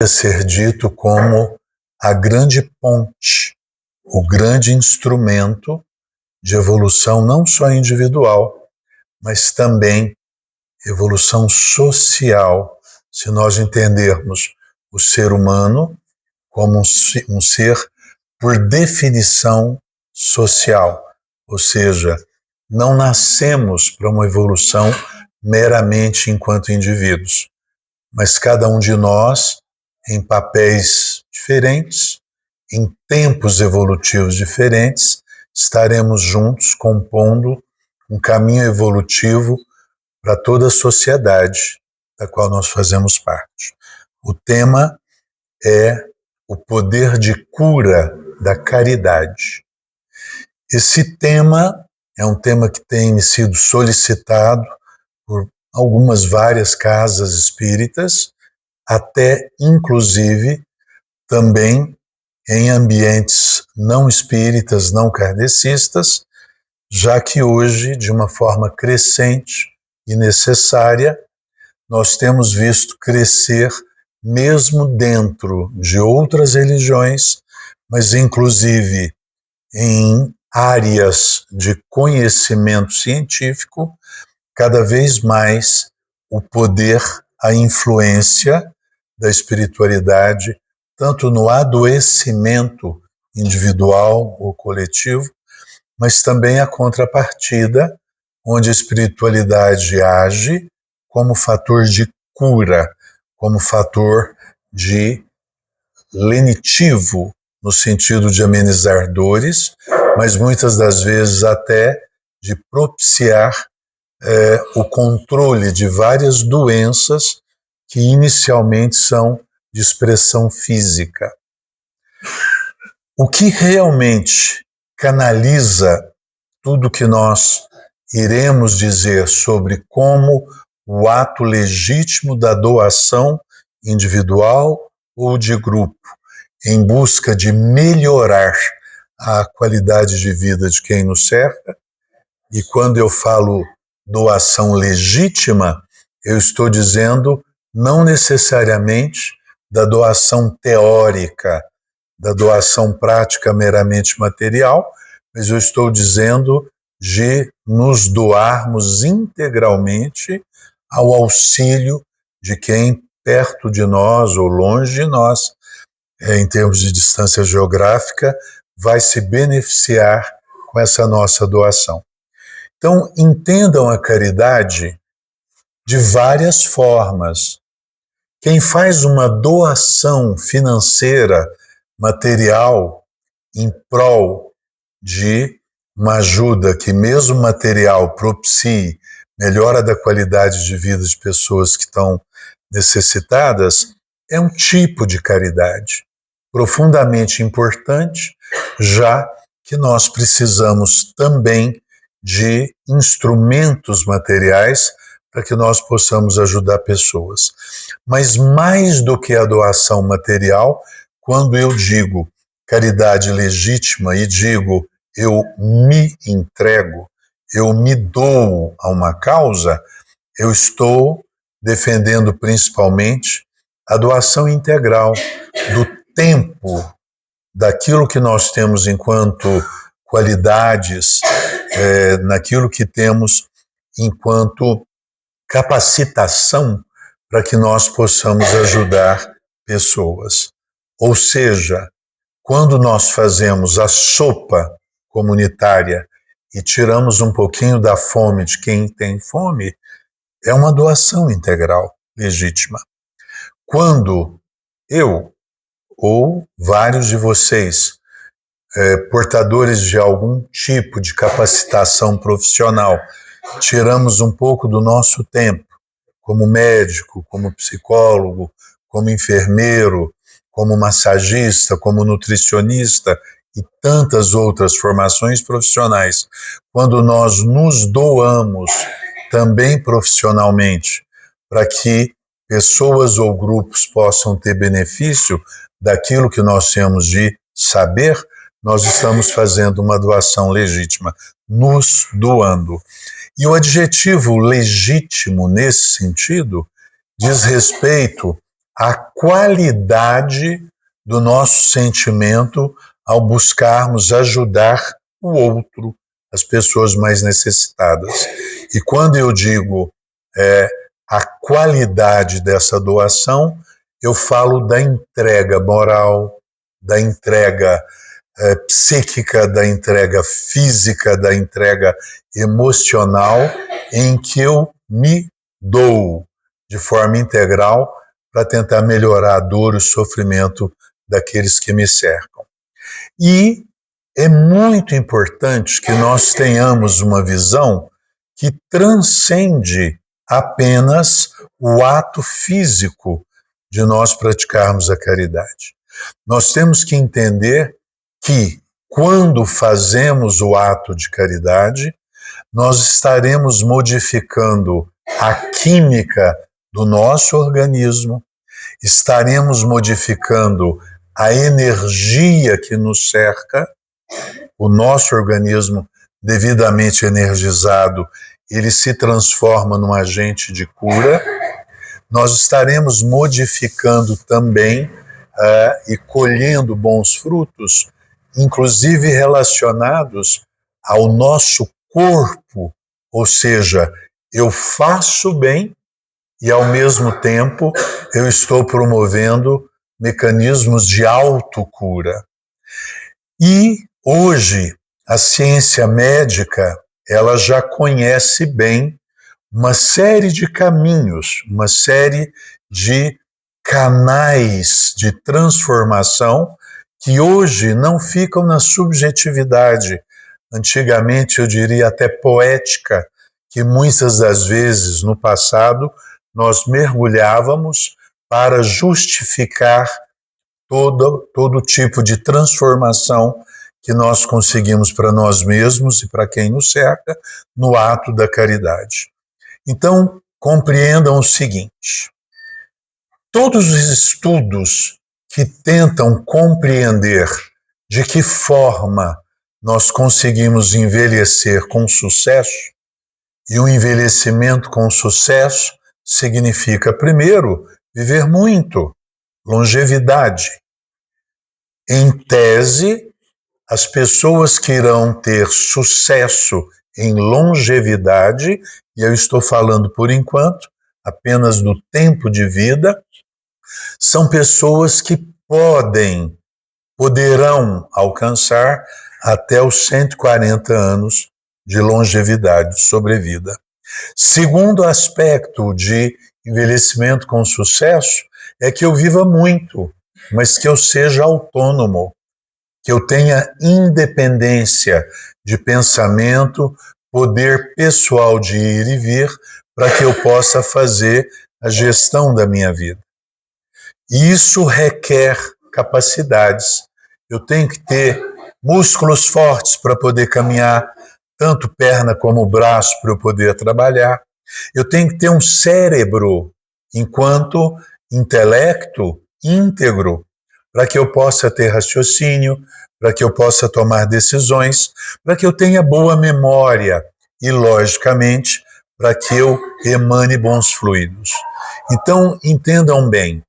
ser dito como a grande ponte, o grande instrumento de evolução não só individual, mas também evolução social, se nós entendermos o ser humano como um ser, por definição, social. Ou seja, não nascemos para uma evolução meramente enquanto indivíduos, mas cada um de nós, em papéis diferentes, em tempos evolutivos diferentes, estaremos juntos compondo um caminho evolutivo para toda a sociedade da qual nós fazemos parte. O tema é o poder de cura da caridade. Esse tema é um tema que tem sido solicitado por várias casas espíritas, até inclusive também em ambientes não espíritas, não kardecistas, já que hoje, de uma forma crescente e necessária, nós temos visto crescer, mesmo dentro de outras religiões, mas inclusive em áreas de conhecimento científico, cada vez mais o poder, a influência da espiritualidade, tanto no adoecimento individual ou coletivo, mas também a contrapartida, onde a espiritualidade age como fator de cura, como fator de lenitivo, no sentido de amenizar dores, mas muitas das vezes até de propiciar o controle de várias doenças que inicialmente são de expressão física. O que realmente canaliza tudo que nós iremos dizer sobre como o ato legítimo da doação individual ou de grupo, em busca de melhorar a qualidade de vida de quem nos cerca, e quando eu falo doação legítima, eu estou dizendo não necessariamente da doação teórica, da doação prática meramente material, mas eu estou dizendo de nos doarmos integralmente ao auxílio de quem perto de nós ou longe de nós, em termos de distância geográfica, vai se beneficiar com essa nossa doação. Então, entendam a caridade de várias formas. Quem faz uma doação financeira, material, em prol de uma ajuda que, mesmo material, propicie melhora da qualidade de vida de pessoas que estão necessitadas, é um tipo de caridade profundamente importante, já que nós precisamos também de instrumentos materiais para que nós possamos ajudar pessoas. Mas mais do que a doação material, quando eu digo caridade legítima e digo eu me entrego, eu me dou a uma causa, eu estou defendendo principalmente a doação integral do tempo, daquilo que nós temos enquanto qualidades, naquilo que temos enquanto capacitação para que nós possamos ajudar pessoas. Ou seja, quando nós fazemos a sopa comunitária e tiramos um pouquinho da fome de quem tem fome, é uma doação integral legítima. Quando eu ou vários de vocês, portadores de algum tipo de capacitação profissional, tiramos um pouco do nosso tempo, como médico, como psicólogo, como enfermeiro, como massagista, como nutricionista e tantas outras formações profissionais, quando nós nos doamos também profissionalmente para que pessoas ou grupos possam ter benefício daquilo que nós temos de saber, nós estamos fazendo uma doação legítima, nos doando. E o adjetivo legítimo, nesse sentido, diz respeito a qualidade do nosso sentimento ao buscarmos ajudar o outro, as pessoas mais necessitadas. E quando eu digo a qualidade dessa doação, eu falo da entrega moral, da entrega psíquica, da entrega física, da entrega emocional, em que eu me dou de forma integral para tentar melhorar a dor e o sofrimento daqueles que me cercam. E é muito importante que nós tenhamos uma visão que transcende apenas o ato físico de nós praticarmos a caridade. Nós temos que entender que, quando fazemos o ato de caridade, nós estaremos modificando a química do nosso organismo, estaremos modificando a energia que nos cerca. O nosso organismo, devidamente energizado, ele se transforma num agente de cura. Nós estaremos modificando também e colhendo bons frutos, inclusive relacionados ao nosso corpo, ou seja, eu faço bem e, ao mesmo tempo, eu estou promovendo mecanismos de autocura. E hoje a ciência médica, ela já conhece bem uma série de caminhos, uma série de canais de transformação que hoje não ficam na subjetividade, antigamente eu diria até poética, que muitas das vezes no passado nós mergulhávamos para justificar todo tipo de transformação que nós conseguimos para nós mesmos e para quem nos cerca no ato da caridade. Então, compreendam o seguinte: todos os estudos que tentam compreender de que forma nós conseguimos envelhecer com sucesso, e o envelhecimento com sucesso significa, primeiro, viver muito, longevidade. Em tese, as pessoas que irão ter sucesso em longevidade, e eu estou falando por enquanto apenas do tempo de vida, são pessoas que poderão alcançar até os 140 anos de longevidade, de sobrevida. Segundo aspecto de envelhecimento com sucesso é que eu viva muito, mas que eu seja autônomo, que eu tenha independência de pensamento, poder pessoal de ir e vir, para que eu possa fazer a gestão da minha vida. E isso requer capacidades. Eu tenho que ter músculos fortes para poder caminhar, tanto perna como braço para eu poder trabalhar. Eu tenho que ter um cérebro enquanto intelecto íntegro, para que eu possa ter raciocínio, para que eu possa tomar decisões, para que eu tenha boa memória e, logicamente, para que eu emane bons fluidos. Então, entendam bem,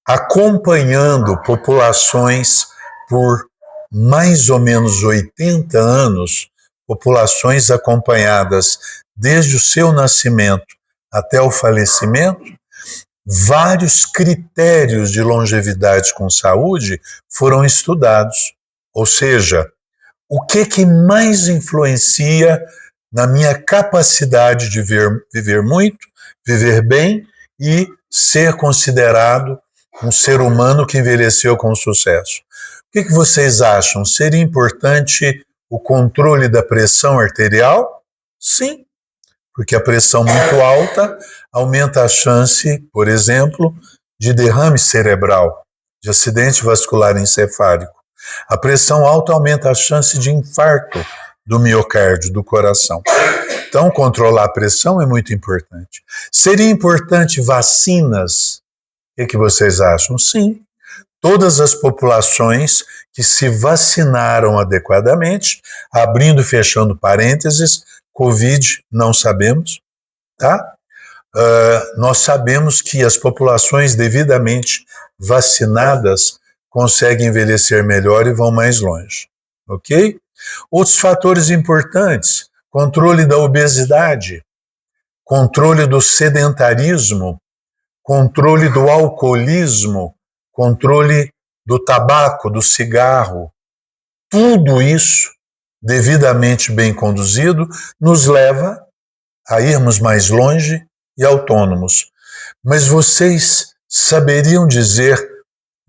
acompanhando populações por mais ou menos 80 anos, populações acompanhadas desde o seu nascimento até o falecimento, vários critérios de longevidade com saúde foram estudados. Ou seja, o que mais influencia na minha capacidade de viver muito, viver bem e ser considerado um ser humano que envelheceu com sucesso? O que vocês acham? Seria importante o controle da pressão arterial? Sim, porque a pressão muito alta aumenta a chance, por exemplo, de derrame cerebral, de acidente vascular encefálico. A pressão alta aumenta a chance de infarto do miocárdio, do coração. Então, controlar a pressão é muito importante. Seria importante vacinas? O que vocês acham? Sim. Todas as populações que se vacinaram adequadamente, abrindo e fechando parênteses, Covid não sabemos, tá? nós sabemos que as populações devidamente vacinadas conseguem envelhecer melhor e vão mais longe, ok? Outros fatores importantes: controle da obesidade, controle do sedentarismo, controle do alcoolismo, controle do tabaco, do cigarro. Tudo isso, devidamente bem conduzido, nos leva a irmos mais longe e autônomos. Mas vocês saberiam dizer,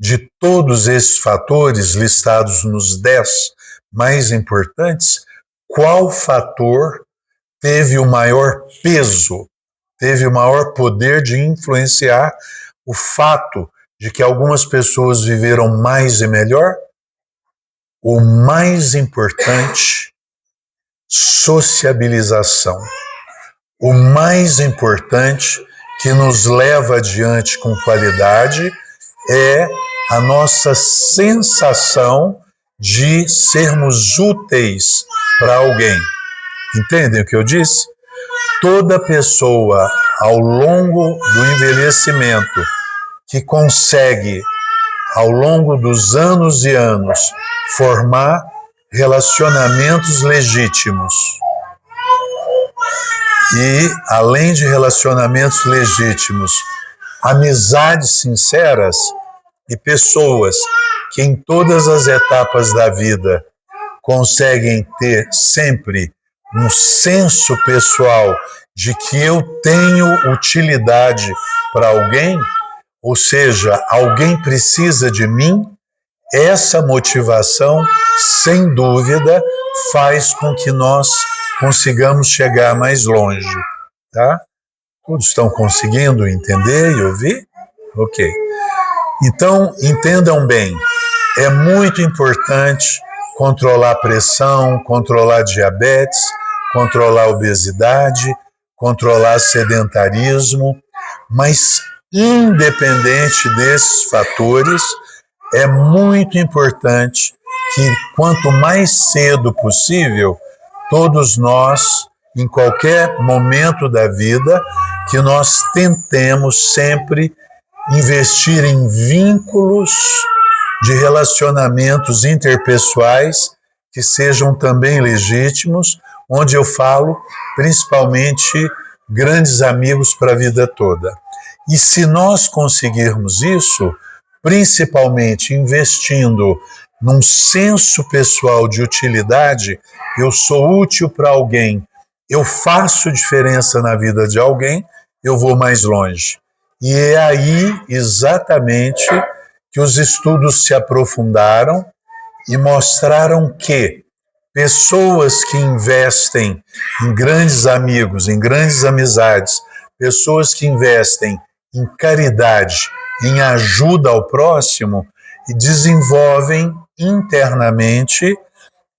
de todos esses fatores listados nos 10 mais importantes, qual fator teve o maior peso, teve o maior poder de influenciar o fato de que algumas pessoas viveram mais e melhor? O mais importante: sociabilização. O mais importante que nos leva adiante com qualidade é a nossa sensação de sermos úteis para alguém. Entendem o que eu disse? Toda pessoa, ao longo do envelhecimento, que consegue, ao longo dos anos e anos, formar relacionamentos legítimos, e, além de relacionamentos legítimos, amizades sinceras e pessoas que em todas as etapas da vida conseguem ter sempre um senso pessoal de que eu tenho utilidade para alguém, ou seja, alguém precisa de mim, essa motivação, sem dúvida, faz com que nós consigamos chegar mais longe, tá? Todos estão conseguindo entender e ouvir? Ok. Então, entendam bem, é muito importante controlar a pressão, controlar a diabetes, controlar a obesidade, controlar sedentarismo, mas independente desses fatores, é muito importante que quanto mais cedo possível, todos nós, em qualquer momento da vida, que nós tentemos sempre investir em vínculos de relacionamentos interpessoais que sejam também legítimos, onde eu falo principalmente grandes amigos para a vida toda. E se nós conseguirmos isso, principalmente investindo num senso pessoal de utilidade, eu sou útil para alguém, eu faço diferença na vida de alguém, eu vou mais longe. E é aí exatamente que os estudos se aprofundaram e mostraram que pessoas que investem em grandes amigos, em grandes amizades, pessoas que investem em caridade, em ajuda ao próximo, e desenvolvem internamente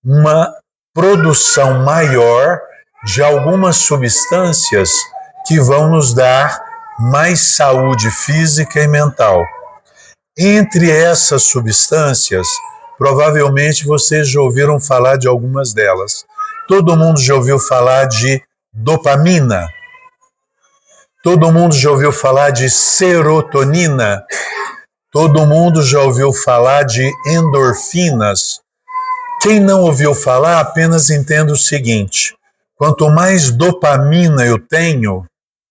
uma produção maior de algumas substâncias que vão nos dar mais saúde física e mental. Entre essas substâncias, provavelmente vocês já ouviram falar de algumas delas. Todo mundo já ouviu falar de dopamina? Todo mundo já ouviu falar de serotonina? Todo mundo já ouviu falar de endorfinas? Quem não ouviu falar, apenas entenda o seguinte: quanto mais dopamina eu tenho,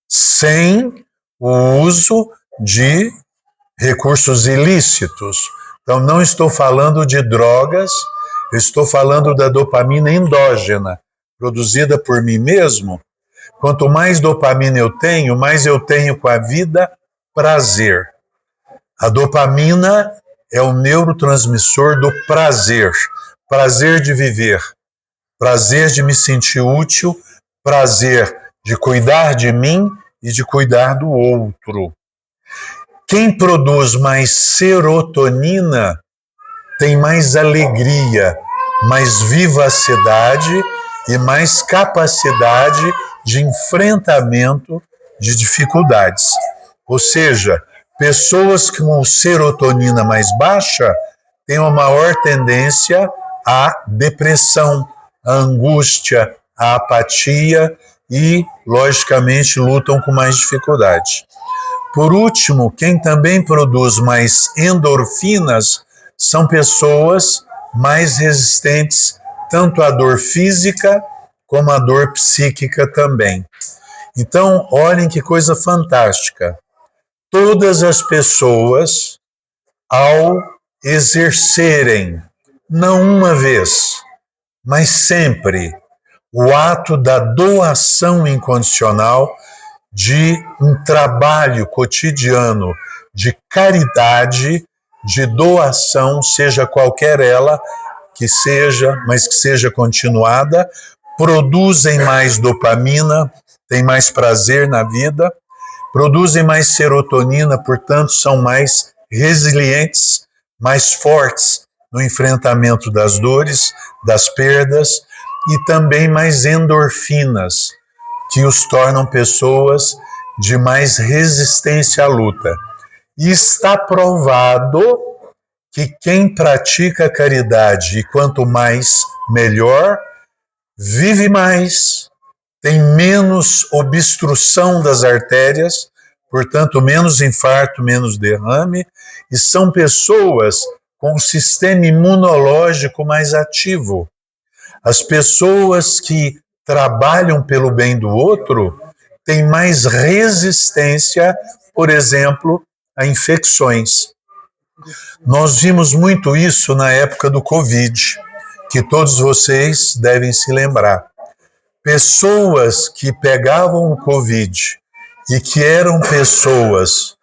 sem o uso de recursos ilícitos. Então, não estou falando de drogas, estou falando da dopamina endógena, produzida por mim mesmo. Quanto mais dopamina eu tenho, mais eu tenho com a vida prazer. A dopamina é o neurotransmissor do prazer, prazer de viver, prazer de me sentir útil, prazer de cuidar de mim e de cuidar do outro. Quem produz mais serotonina tem mais alegria, mais vivacidade e mais capacidade de enfrentamento de dificuldades. Ou seja, pessoas com serotonina mais baixa têm uma maior tendência à depressão, à angústia, à apatia e, logicamente, lutam com mais dificuldade. Por último, quem também produz mais endorfinas são pessoas mais resistentes tanto à dor física como à dor psíquica também. Então, olhem que coisa fantástica. Todas as pessoas, ao exercerem, não uma vez, mas sempre, o ato da doação incondicional, de um trabalho cotidiano de caridade, de doação, seja qualquer ela que seja, mas que seja continuada, produzem mais dopamina, têm mais prazer na vida, produzem mais serotonina, portanto, são mais resilientes, mais fortes no enfrentamento das dores, das perdas, e também mais endorfinas, que os tornam pessoas de mais resistência à luta. E está provado que quem pratica caridade, e quanto mais, melhor, vive mais, tem menos obstrução das artérias, portanto, menos infarto, menos derrame, e são pessoas com um sistema imunológico mais ativo. As pessoas que trabalham pelo bem do outro têm mais resistência, por exemplo, a infecções. Nós vimos muito isso na época do Covid, que todos vocês devem se lembrar. Pessoas que pegavam o Covid e que eram pessoas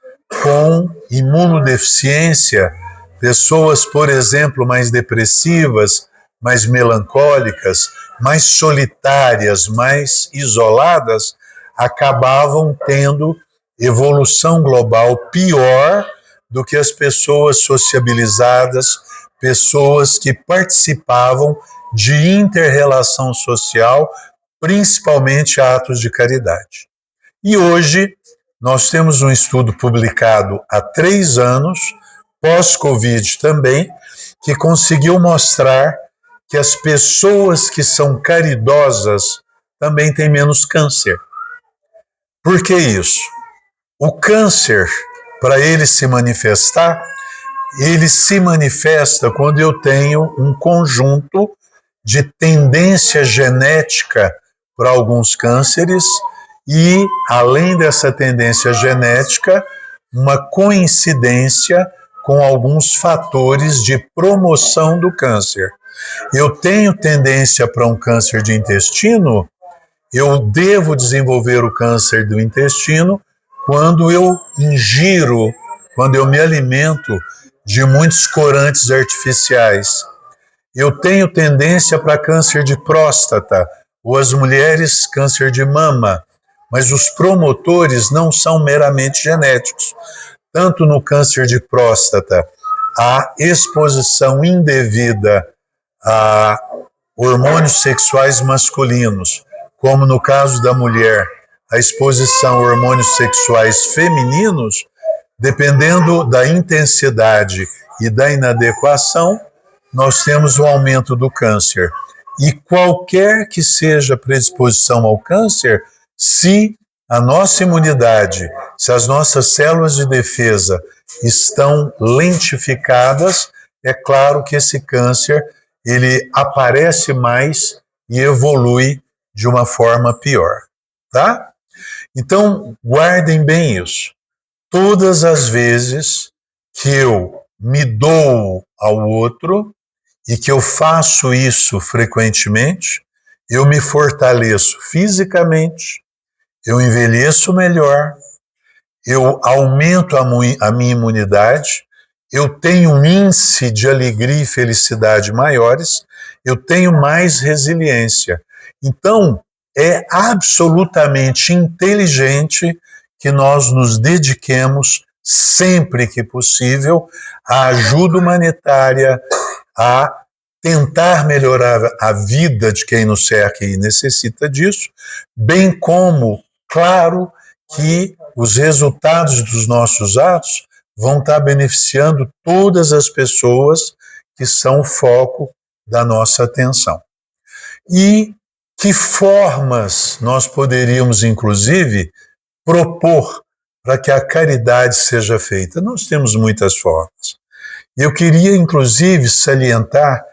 com imunodeficiência, pessoas, por exemplo, mais depressivas, mais melancólicas, mais solitárias, mais isoladas, acabavam tendo evolução global pior do que as pessoas sociabilizadas, pessoas que participavam de inter-relação social, principalmente atos de caridade. E hoje nós temos um estudo publicado há 3 anos, pós-Covid também, que conseguiu mostrar que as pessoas que são caridosas também têm menos câncer. Por que isso? O câncer, para ele se manifestar, ele se manifesta quando eu tenho um conjunto de tendência genética para alguns cânceres e, além dessa tendência genética, uma coincidência com alguns fatores de promoção do câncer. Eu tenho tendência para um câncer de intestino, eu devo desenvolver o câncer do intestino quando eu ingiro, quando eu me alimento de muitos corantes artificiais. Eu tenho tendência para câncer de próstata, ou as mulheres, câncer de mama, mas os promotores não são meramente genéticos. Tanto no câncer de próstata, a exposição indevida a hormônios sexuais masculinos, como no caso da mulher, a exposição a hormônios sexuais femininos, dependendo da intensidade e da inadequação, nós temos o aumento do câncer. E qualquer que seja a predisposição ao câncer, se a nossa imunidade, se as nossas células de defesa estão lentificadas, é claro que esse câncer ele aparece mais e evolui de uma forma pior, tá? Então, guardem bem isso. Todas as vezes que eu me dou ao outro e que eu faço isso frequentemente, eu me fortaleço fisicamente, eu envelheço melhor, eu aumento a minha imunidade, eu tenho um índice de alegria e felicidade maiores, eu tenho mais resiliência. Então, é absolutamente inteligente que nós nos dediquemos, sempre que possível, à ajuda humanitária, a tentar melhorar a vida de quem nos cerca e necessita disso, bem como, claro, que os resultados dos nossos atos vão estar beneficiando todas as pessoas que são o foco da nossa atenção. E Que formas nós poderíamos, inclusive, propor para que a caridade seja feita? Nós temos muitas formas. Eu queria, inclusive, salientar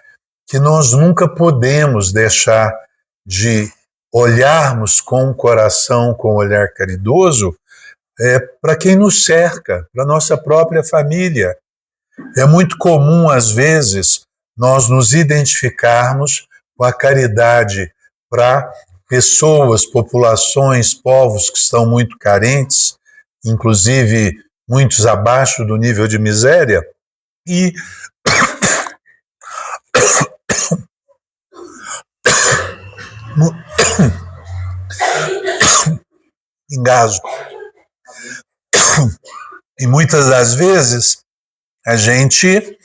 que nós nunca podemos deixar de olharmos com o coração, com o olhar caridoso, para quem nos cerca, para a nossa própria família. É muito comum, às vezes, nós nos identificarmos com a caridade para pessoas, populações, povos que estão muito carentes, inclusive muitos abaixo do nível de miséria, e engasgo. E muitas das vezes a gente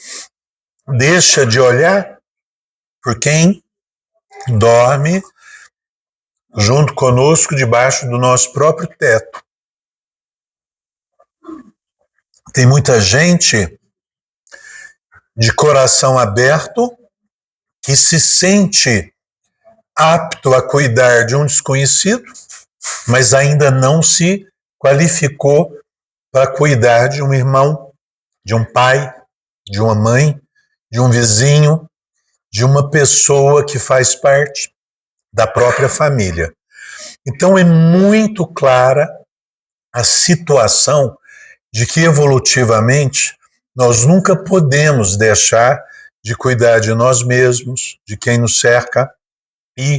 deixa de olhar por quem dorme junto conosco debaixo do nosso próprio teto. Tem muita gente de coração aberto que se sente apto a cuidar de um desconhecido, mas ainda não se qualificou para cuidar de um irmão, de um pai, de uma mãe, de um vizinho, de uma pessoa que faz parte da própria família. Então é muito clara a situação de que evolutivamente nós nunca podemos deixar de cuidar de nós mesmos, de quem nos cerca, e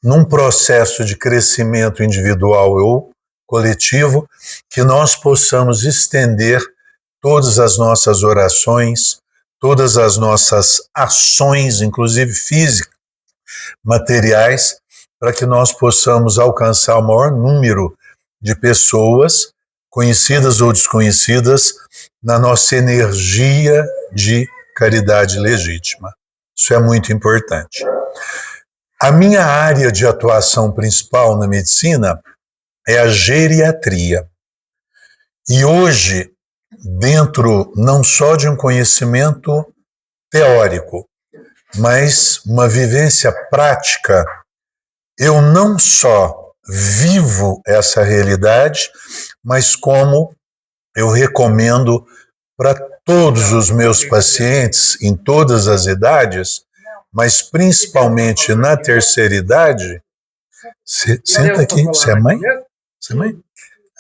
num processo de crescimento individual ou coletivo, que nós possamos estender todas as nossas orações, todas as nossas ações, inclusive físicas, materiais, para que nós possamos alcançar o maior número de pessoas, conhecidas ou desconhecidas, na nossa energia de caridade legítima. Isso é muito importante. A minha área de atuação principal na medicina é a geriatria. E hoje, dentro não só de um conhecimento teórico, mas uma vivência prática, eu não só vivo essa realidade, mas como eu recomendo para todos os meus pacientes, em todas as idades, mas principalmente na terceira idade. Senta aqui, você é mãe? Você é mãe?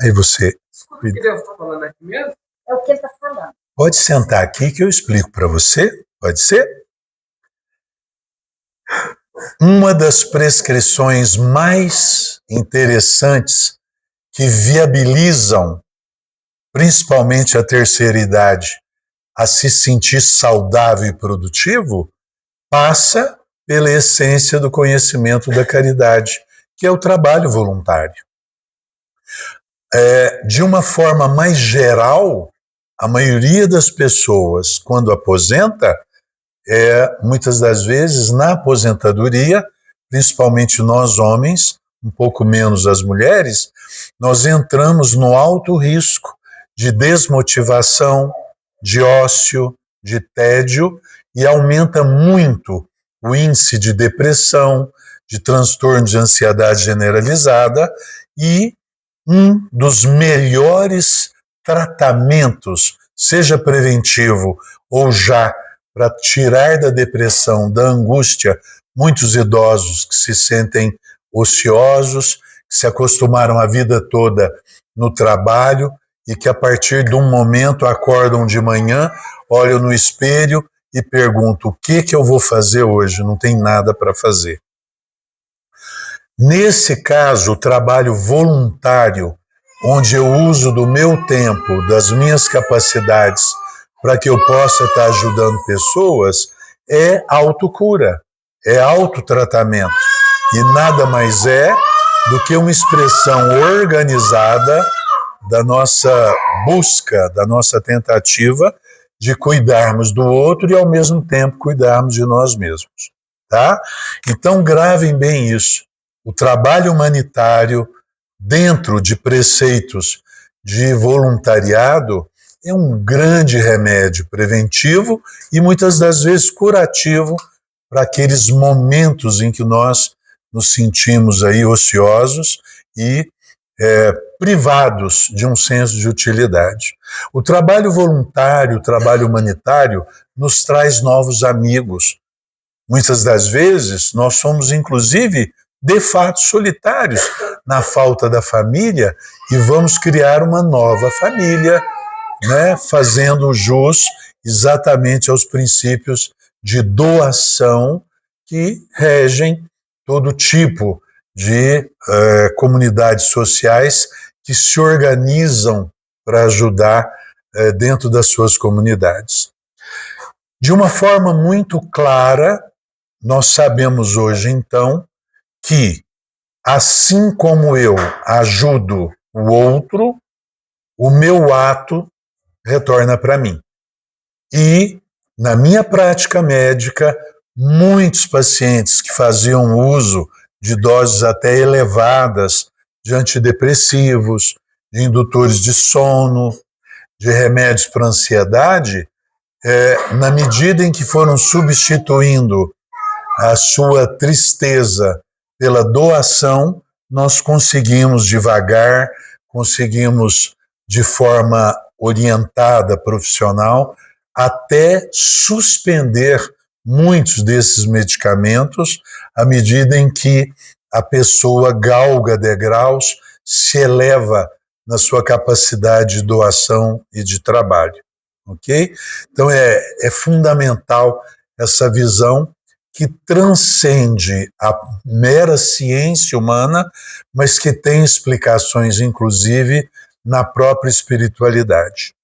Aí você... O que Deus está falando aqui mesmo? É o que ele está falando. Pode sentar aqui que eu explico para você, pode ser? Uma das prescrições mais interessantes que viabilizam, principalmente a terceira idade, a se sentir saudável e produtivo, passa pela essência do conhecimento da caridade, que é o trabalho voluntário. De uma forma mais geral, a maioria das pessoas, quando aposenta, muitas das vezes na aposentadoria, principalmente nós homens, um pouco menos as mulheres, nós entramos no alto risco de desmotivação, de ócio, de tédio, e aumenta muito o índice de depressão, de transtorno de ansiedade generalizada, e um dos melhores tratamentos, seja preventivo ou já para tirar da depressão, da angústia, muitos idosos que se sentem ociosos, que se acostumaram a vida toda no trabalho e que a partir de um momento acordam de manhã, olham no espelho e perguntam: o que eu vou fazer hoje? Não tem nada para fazer. Nesse caso, o trabalho voluntário, onde eu uso do meu tempo, das minhas capacidades, para que eu possa estar ajudando pessoas, é autocura, é autotratamento. E nada mais é do que uma expressão organizada da nossa busca, da nossa tentativa de cuidarmos do outro e, ao mesmo tempo, cuidarmos de nós mesmos. Tá? Então, gravem bem isso. O trabalho humanitário, dentro de preceitos de voluntariado, é um grande remédio preventivo e muitas das vezes curativo para aqueles momentos em que nós nos sentimos aí ociosos e privados de um senso de utilidade. O trabalho voluntário, o trabalho humanitário, nos traz novos amigos. Muitas das vezes, nós somos, inclusive, de fato solitários na falta da família e vamos criar uma nova família, né, fazendo jus exatamente aos princípios de doação que regem todo tipo de comunidades sociais que se organizam para ajudar dentro das suas comunidades. De uma forma muito clara, nós sabemos hoje, então, que assim como eu ajudo o outro, o meu ato retorna para mim. E, na minha prática médica, muitos pacientes que faziam uso de doses até elevadas de antidepressivos, de indutores de sono, de remédios para ansiedade, na medida em que foram substituindo a sua tristeza pela doação, nós conseguimos devagar, conseguimos de forma orientada, profissional, até suspender muitos desses medicamentos à medida em que a pessoa galga degraus, se eleva na sua capacidade de doação e de trabalho, ok? Então é fundamental essa visão que transcende a mera ciência humana, mas que tem explicações, inclusive, na própria espiritualidade.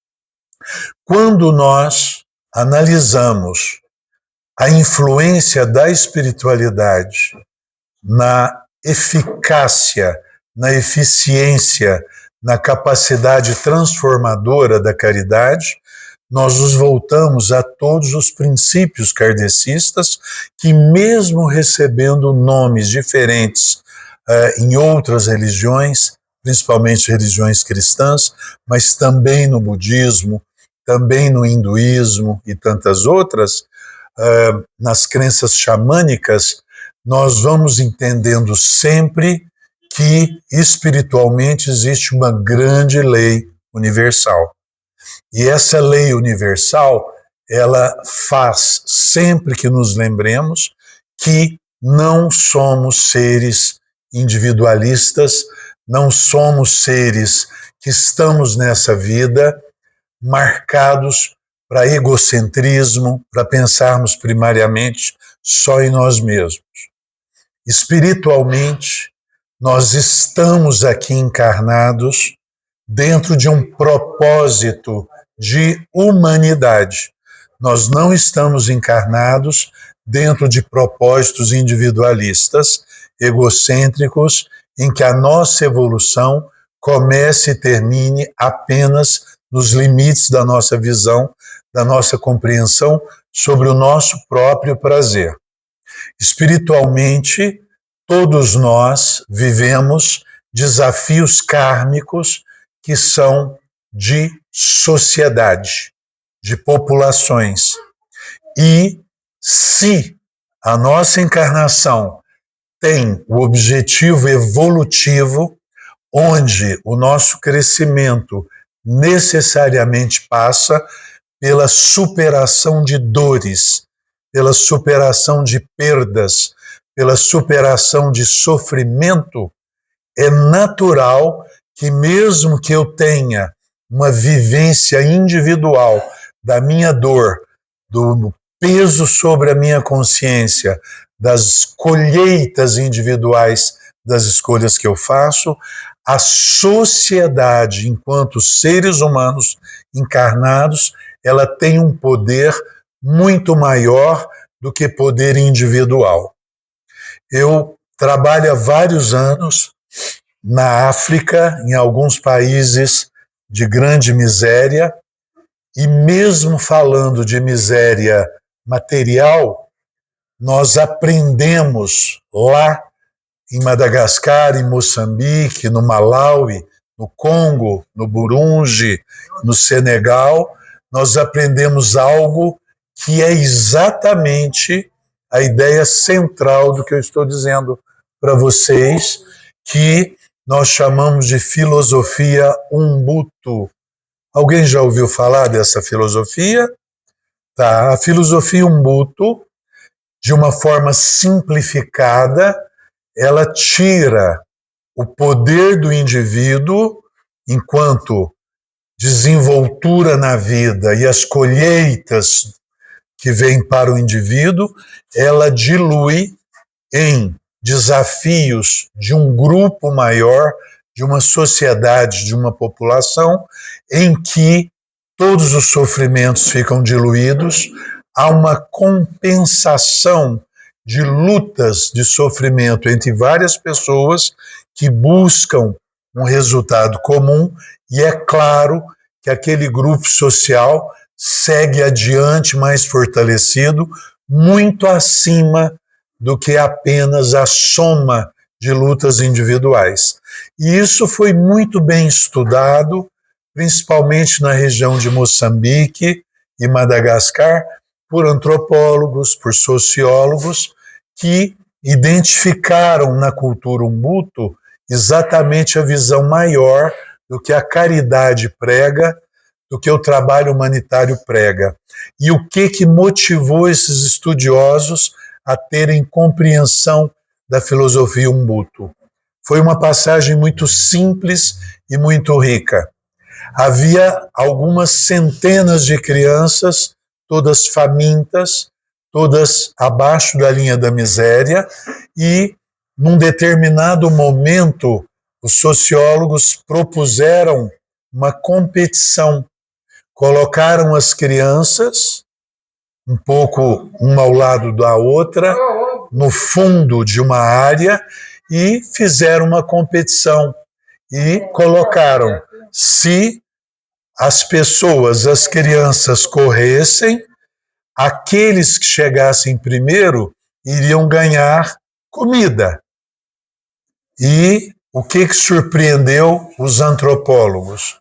Quando nós analisamos a influência da espiritualidade na eficácia, na eficiência, na capacidade transformadora da caridade, nós nos voltamos a todos os princípios kardecistas que, mesmo recebendo nomes diferentes em outras religiões, principalmente religiões cristãs, mas também no budismo, também no hinduísmo e tantas outras, nas crenças xamânicas, nós vamos entendendo sempre que espiritualmente existe uma grande lei universal. E essa lei universal, ela faz sempre que nos lembremos que não somos seres individualistas, não somos seres que estamos nessa vida marcados para egocentrismo, para pensarmos primariamente só em nós mesmos. Espiritualmente, nós estamos aqui encarnados dentro de um propósito de humanidade. Nós não estamos encarnados dentro de propósitos individualistas, egocêntricos, em que a nossa evolução comece e termine apenas nos limites da nossa visão, da nossa compreensão sobre o nosso próprio prazer. Espiritualmente, todos nós vivemos desafios kármicos que são de sociedade, de populações. E se a nossa encarnação tem o objetivo evolutivo, onde o nosso crescimento necessariamente passa pela superação de dores, pela superação de perdas, pela superação de sofrimento, é natural que mesmo que eu tenha uma vivência individual da minha dor, do peso sobre a minha consciência, das colheitas individuais das escolhas que eu faço, a sociedade, enquanto seres humanos encarnados, ela tem um poder muito maior do que poder individual. Eu trabalho há vários anos na África, em alguns países de grande miséria, e mesmo falando de miséria material, nós aprendemos lá em Madagascar, em Moçambique, no Malawi, no Congo, no Burundi, no Senegal, nós aprendemos algo que é exatamente a ideia central do que eu estou dizendo para vocês que nós chamamos de filosofia Ubuntu. Alguém já ouviu falar dessa filosofia? Tá, a filosofia Ubuntu, de uma forma simplificada, ela tira o poder do indivíduo enquanto desenvoltura na vida e as colheitas que vêm para o indivíduo, ela dilui em desafios de um grupo maior, de uma sociedade, de uma população, em que todos os sofrimentos ficam diluídos, há uma compensação de lutas de sofrimento entre várias pessoas que buscam um resultado comum, e é claro que aquele grupo social segue adiante mais fortalecido, muito acima do que apenas a soma de lutas individuais. E isso foi muito bem estudado, principalmente na região de Moçambique e Madagascar, por antropólogos, por sociólogos, que identificaram na cultura Ubuntu exatamente a visão maior do que a caridade prega, do que o trabalho humanitário prega. E o que motivou esses estudiosos a terem compreensão da filosofia Ubuntu? Foi uma passagem muito simples e muito rica. Havia algumas centenas de crianças, todas famintas, todas abaixo da linha da miséria, e num determinado momento os sociólogos propuseram uma competição. Colocaram as crianças um pouco uma ao lado da outra, no fundo de uma área, e fizeram uma competição. E colocaram, se as pessoas, as crianças corressem, aqueles que chegassem primeiro iriam ganhar comida. E o que surpreendeu os antropólogos?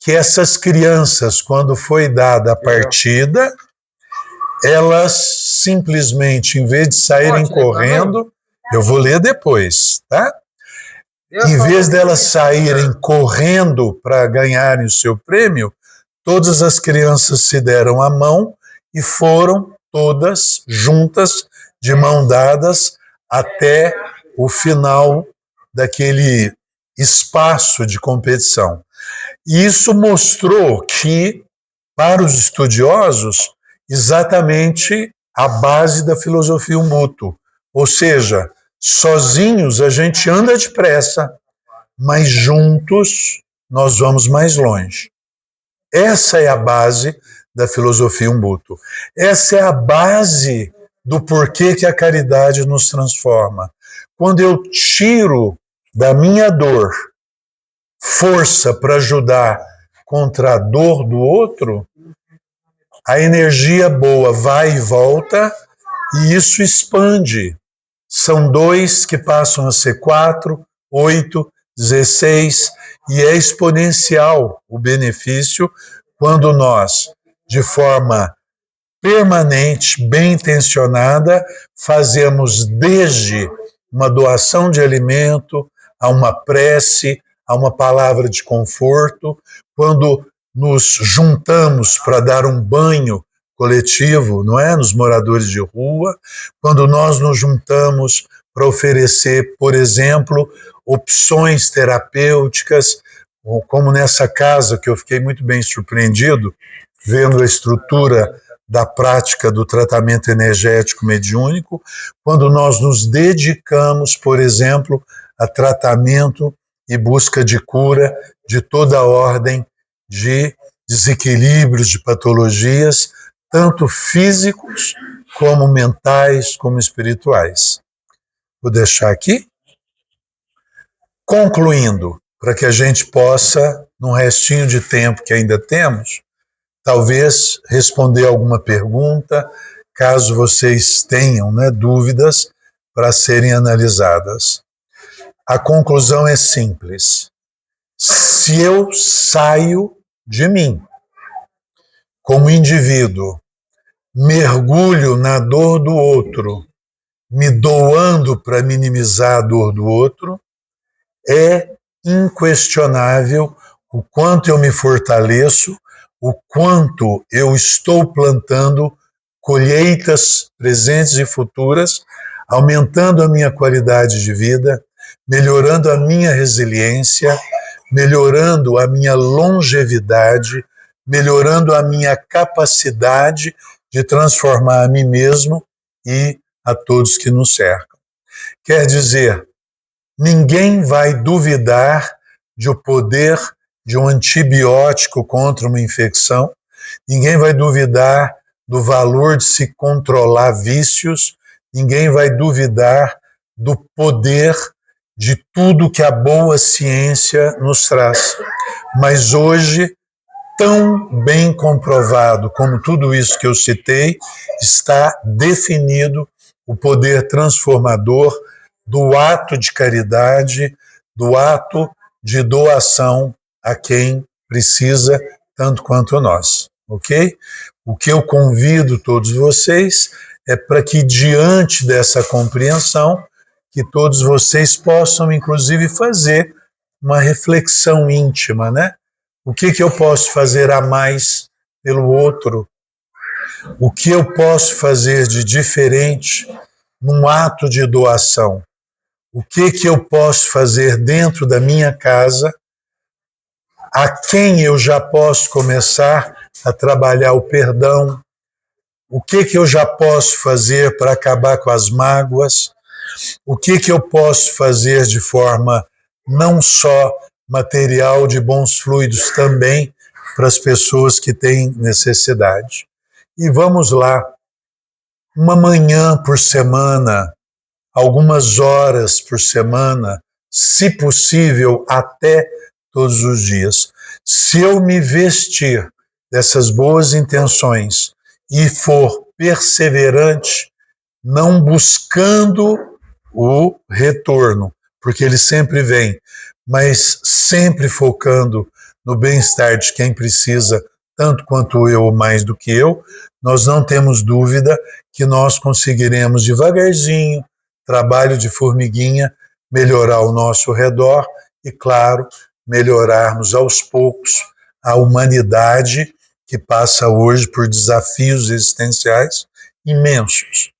Que essas crianças, quando foi dada a partida, elas simplesmente, em vez de saírem correndo, eu vou ler depois, tá? Em vez delas saírem correndo para ganharem o seu prêmio, todas as crianças se deram a mão e foram todas juntas, de mão dadas, até o final daquele espaço de competição. E isso mostrou que, para os estudiosos, exatamente a base da filosofia Ubuntu. Ou seja, sozinhos a gente anda depressa, mas juntos nós vamos mais longe. Essa é a base da filosofia Ubuntu. Essa é a base do porquê que a caridade nos transforma. Quando eu tiro da minha dor força para ajudar contra a dor do outro, a energia boa vai e volta e isso expande. São 2 que passam a ser 4, 8, 16, e é exponencial o benefício quando nós, de forma permanente, bem intencionada, fazemos desde uma doação de alimento, a uma prece, a uma palavra de conforto, quando nos juntamos para dar um banho coletivo, não é, nos moradores de rua, quando nós nos juntamos para oferecer, por exemplo, opções terapêuticas, como nessa casa que eu fiquei muito bem surpreendido, vendo a estrutura da prática do tratamento energético mediúnico, quando nós nos dedicamos, por exemplo, a tratamento e busca de cura de toda a ordem de desequilíbrios, de patologias, tanto físicos, como mentais, como espirituais. Vou deixar aqui. Concluindo, para que a gente possa, num restinho de tempo que ainda temos, talvez responder alguma pergunta, caso vocês tenham, né, dúvidas para serem analisadas. A conclusão é simples. Se eu saio de mim, como indivíduo, mergulho na dor do outro, me doando para minimizar a dor do outro, é inquestionável o quanto eu me fortaleço, o quanto eu estou plantando colheitas presentes e futuras, aumentando a minha qualidade de vida, melhorando a minha resiliência, melhorando a minha longevidade, melhorando a minha capacidade de transformar a mim mesmo e a todos que nos cercam. Quer dizer, ninguém vai duvidar do poder de um antibiótico contra uma infecção, ninguém vai duvidar do valor de se controlar vícios, ninguém vai duvidar do poder de tudo que a boa ciência nos traz. Mas hoje, tão bem comprovado como tudo isso que eu citei, está definido o poder transformador do ato de caridade, do ato de doação a quem precisa, tanto quanto nós, ok? O que eu convido todos vocês é para que, diante dessa compreensão, que todos vocês possam, inclusive, fazer uma reflexão íntima, né? O que eu posso fazer a mais pelo outro? O que eu posso fazer de diferente num ato de doação? O que eu posso fazer dentro da minha casa? A quem eu já posso começar a trabalhar o perdão? O que eu já posso fazer para acabar com as mágoas? O que eu posso fazer de forma não só material, de bons fluidos também para as pessoas que têm necessidade? E vamos lá, uma manhã por semana, algumas horas por semana, se possível, até todos os dias. Se eu me vestir dessas boas intenções e for perseverante, não buscando o retorno, porque ele sempre vem, mas sempre focando no bem-estar de quem precisa, tanto quanto eu ou mais do que eu, nós não temos dúvida que nós conseguiremos devagarzinho, trabalho de formiguinha, melhorar o nosso redor e, claro, melhorarmos aos poucos a humanidade que passa hoje por desafios existenciais imensos.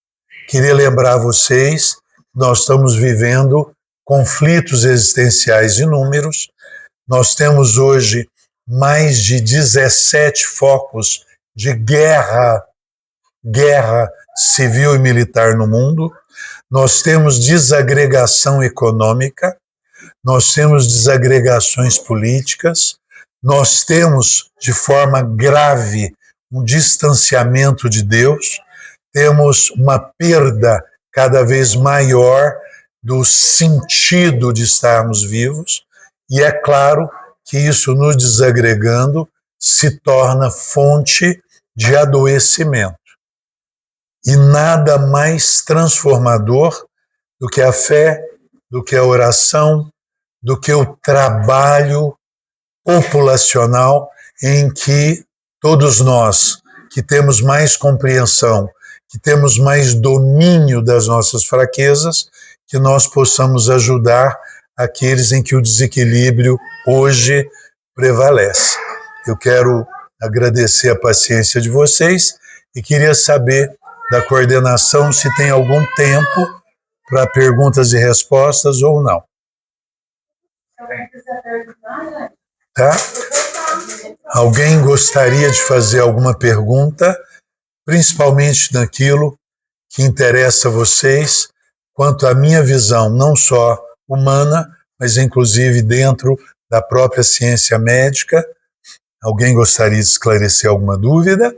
Queria lembrar vocês, nós estamos vivendo conflitos existenciais inúmeros, nós temos hoje mais de 17 focos de guerra civil e militar no mundo, nós temos desagregação econômica, nós temos desagregações políticas, nós temos, de forma grave, um distanciamento de Deus, temos uma perda cada vez maior do sentido de estarmos vivos, e é claro que isso, nos desagregando, se torna fonte de adoecimento. E nada mais transformador do que a fé, do que a oração, do que o trabalho populacional em que todos nós, que temos mais compreensão, que temos mais domínio das nossas fraquezas, que nós possamos ajudar aqueles em que o desequilíbrio hoje prevalece. Eu quero agradecer a paciência de vocês e queria saber da coordenação se tem algum tempo para perguntas e respostas ou não. Tá? Alguém gostaria de fazer alguma pergunta, principalmente naquilo que interessa a vocês, quanto à minha visão, não só humana, mas inclusive dentro da própria ciência médica? Alguém gostaria de esclarecer alguma dúvida?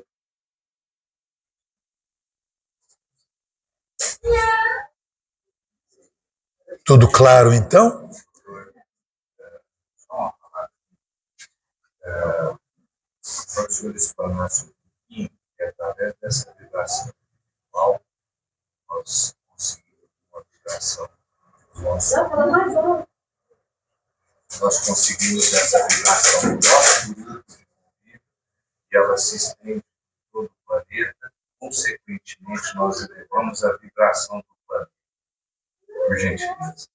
Tudo claro, então? Para os senhores explanassem um pouquinho, que através dessa vibração espiritual, nós conseguimos uma vibração nossa. Nós conseguimos essa vibração do nosso grupo de convívio e ela se estende por todo o planeta. Consequentemente, nós elevamos a vibração do planeta. por gentileza.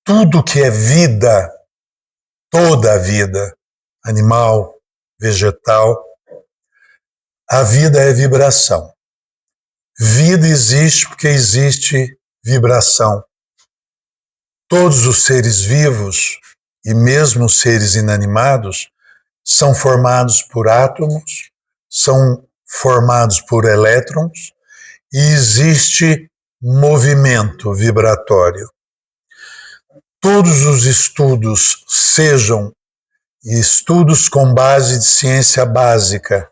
Tudo que é vida, toda a vida, animal, vegetal, a vida é vibração. Vida existe porque existe vibração. Todos os seres vivos, e mesmo os seres inanimados, são formados por átomos, são formados por elétrons, e existe movimento vibratório. Todos os estudos, sejam estudos com base de ciência básica,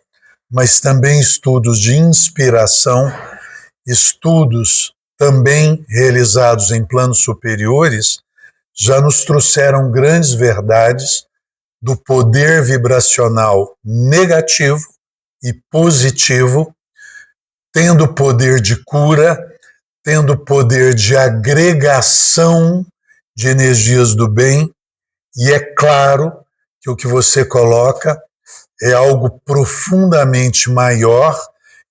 mas também estudos de inspiração, estudos também realizados em planos superiores, já nos trouxeram grandes verdades do poder vibracional negativo e positivo, tendo poder de cura, tendo poder de agregação de energias do bem, e é claro que o que você coloca é algo profundamente maior,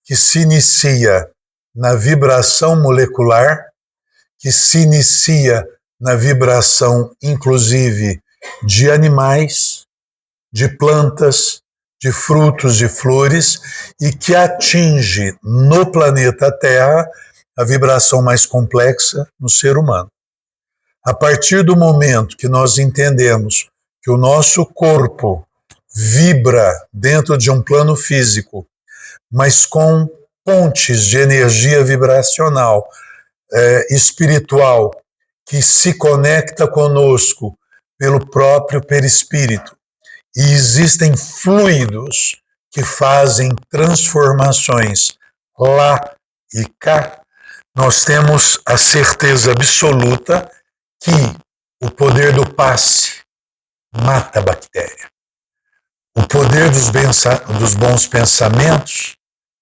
que se inicia na vibração molecular, que se inicia na vibração, inclusive, de animais, de plantas, de frutos, de flores, e que atinge no planeta Terra a vibração mais complexa no ser humano. A partir do momento que nós entendemos que o nosso corpo vibra dentro de um plano físico, mas com pontes de energia vibracional, espiritual, que se conecta conosco pelo próprio perispírito. E existem fluidos que fazem transformações lá e cá. Nós temos a certeza absoluta que o poder do passe mata a bactéria. O poder dos bons pensamentos,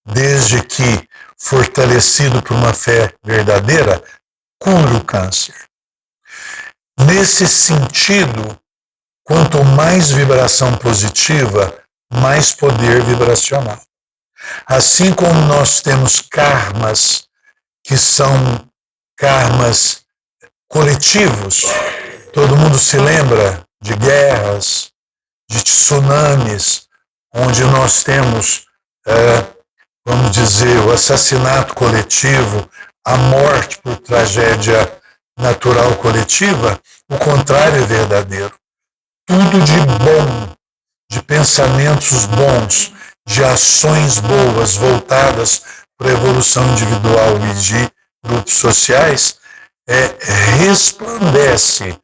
desde que fortalecido por uma fé verdadeira, cura o câncer. Nesse sentido, quanto mais vibração positiva, mais poder vibracional. Assim como nós temos karmas, que são karmas coletivos, todo mundo se lembra de guerras, de tsunamis, onde nós temos, vamos dizer, o assassinato coletivo, a morte por tragédia natural coletiva. O contrário é verdadeiro. Tudo de bom, de pensamentos bons, de ações boas voltadas para a evolução individual e de grupos sociais, resplandece,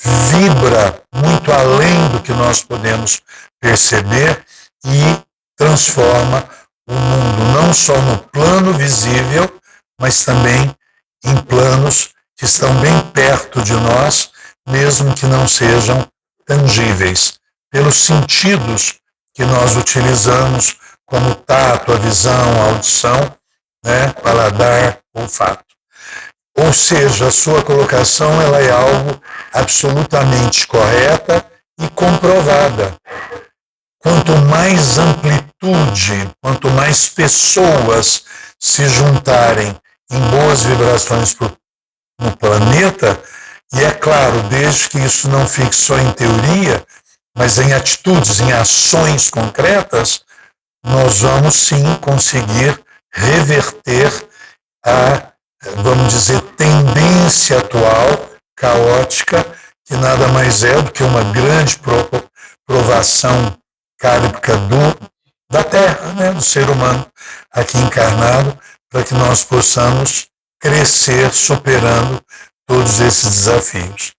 vibra muito além do que nós podemos perceber e transforma o mundo não só no plano visível, mas também em planos que estão bem perto de nós, mesmo que não sejam tangíveis, pelos sentidos que nós utilizamos, como o tato, a visão, a audição, paladar, olfato. Ou seja, a sua colocação ela é algo absolutamente correta e comprovada. Quanto mais amplitude, quanto mais pessoas se juntarem em boas vibrações no planeta, e é claro, desde que isso não fique só em teoria, mas em atitudes, em ações concretas, nós vamos sim conseguir reverter a, vamos dizer, tendência atual, caótica, que nada mais é do que uma grande provação kármica da Terra, do ser humano aqui encarnado, para que nós possamos crescer superando todos esses desafios.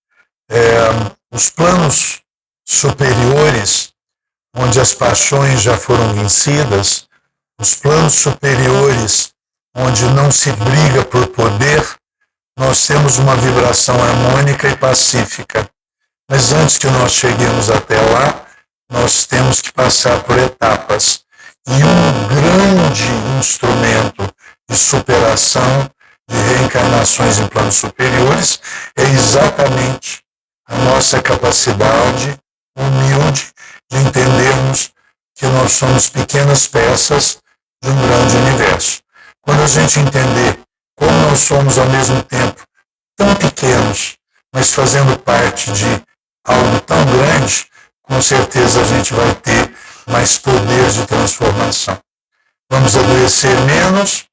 Os planos superiores, onde as paixões já foram vencidas, os planos superiores, onde não se briga por poder, nós temos uma vibração harmônica e pacífica. Mas antes que nós cheguemos até lá, nós temos que passar por etapas. E um grande instrumento de superação, de reencarnações em planos superiores, é exatamente a nossa capacidade humilde de entendermos que nós somos pequenas peças de um grande universo. Quando a gente entender como nós somos ao mesmo tempo tão pequenos, mas fazendo parte de algo tão grande, com certeza a gente vai ter mais poder de transformação. Vamos adoecer menos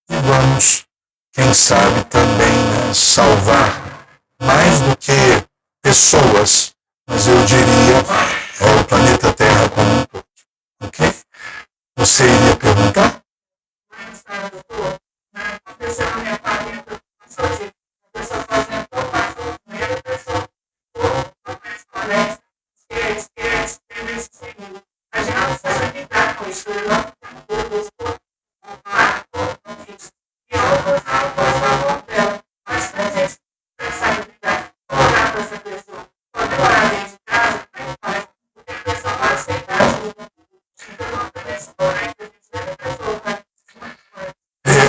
e vamos, quem sabe, também salvar mais do que pessoas, mas eu diria o planeta Terra como um todo. Ok? Você iria perguntar?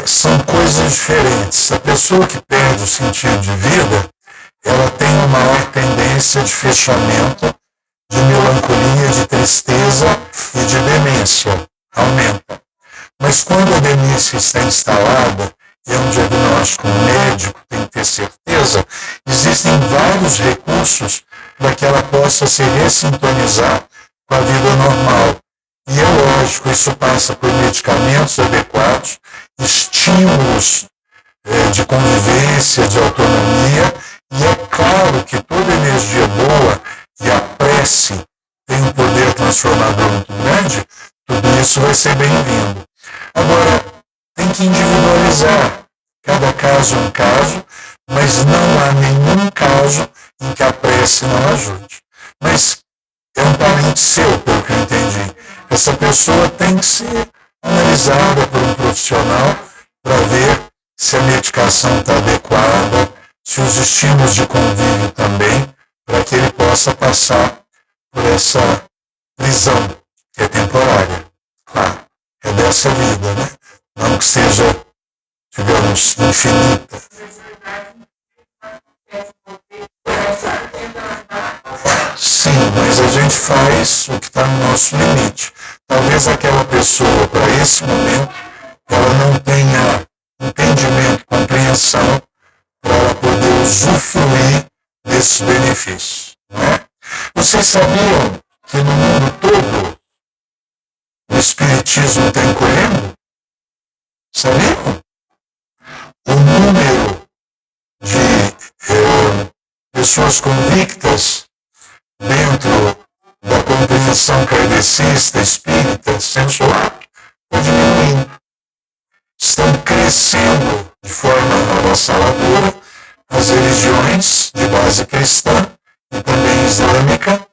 São coisas diferentes. A pessoa que perde o sentido de vida, ela tem uma maior tendência de fechamento, de melancolia, de tristeza e de demência. Aumenta. Mas quando a demência está instalada, e é um diagnóstico médico, tem que ter certeza, existem vários recursos para que ela possa se ressintonizar com a vida normal. E é lógico, isso passa por medicamentos adequados, estímulos de convivência, de autonomia, e é claro que toda energia boa e a prece tem um poder transformador muito grande, tudo isso vai ser bem-vindo. Agora, tem que individualizar. Cada caso é um caso, mas não há nenhum caso em que a prece não ajude. Mas é um parente seu, pelo que eu entendi. Essa pessoa tem que ser analisada por um profissional para ver se a medicação está adequada, se os estímulos de convívio também, para que ele possa passar por essa prisão, que é temporária. Claro, é dessa vida, né? Não que seja, digamos, infinita. Sim, mas a gente faz o que está no nosso limite. Talvez aquela pessoa, para esse momento, ela não tenha entendimento, compreensão, para ela poder usufruir desses benefícios. Né? Vocês sabiam que no mundo todo o Espiritismo está encolhendo? Sabiam? O número de pessoas convictas dentro da compreensão kardecista, espírita, sensual, está diminuindo. Estão crescendo de forma avassaladora as religiões de base cristã e também islâmica,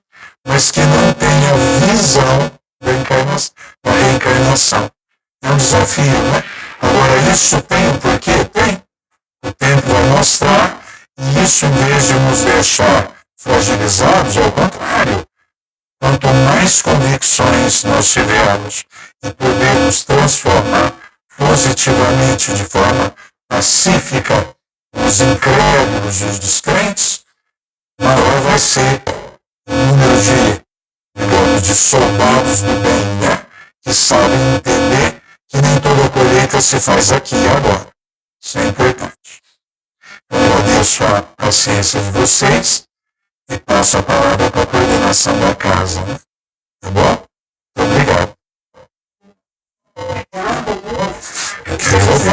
mas que não têm a visão da reencarnação. É um desafio, né? Agora, isso tem um porquê? Tem. O tempo vai mostrar, e isso, em vez de nos deixar fragilizados, ao contrário, quanto mais convicções nós tivermos e podermos transformar positivamente, de forma pacífica, os incrédulos e os descrentes, maior vai ser o número de soldados do bem, né? Que sabem entender que nem toda colheita se faz aqui e agora. Isso é importante. Eu agradeço a paciência de vocês e passo a palavra para a coordenação da casa. Né? Tá bom? Muito obrigado. Eu que agradeço.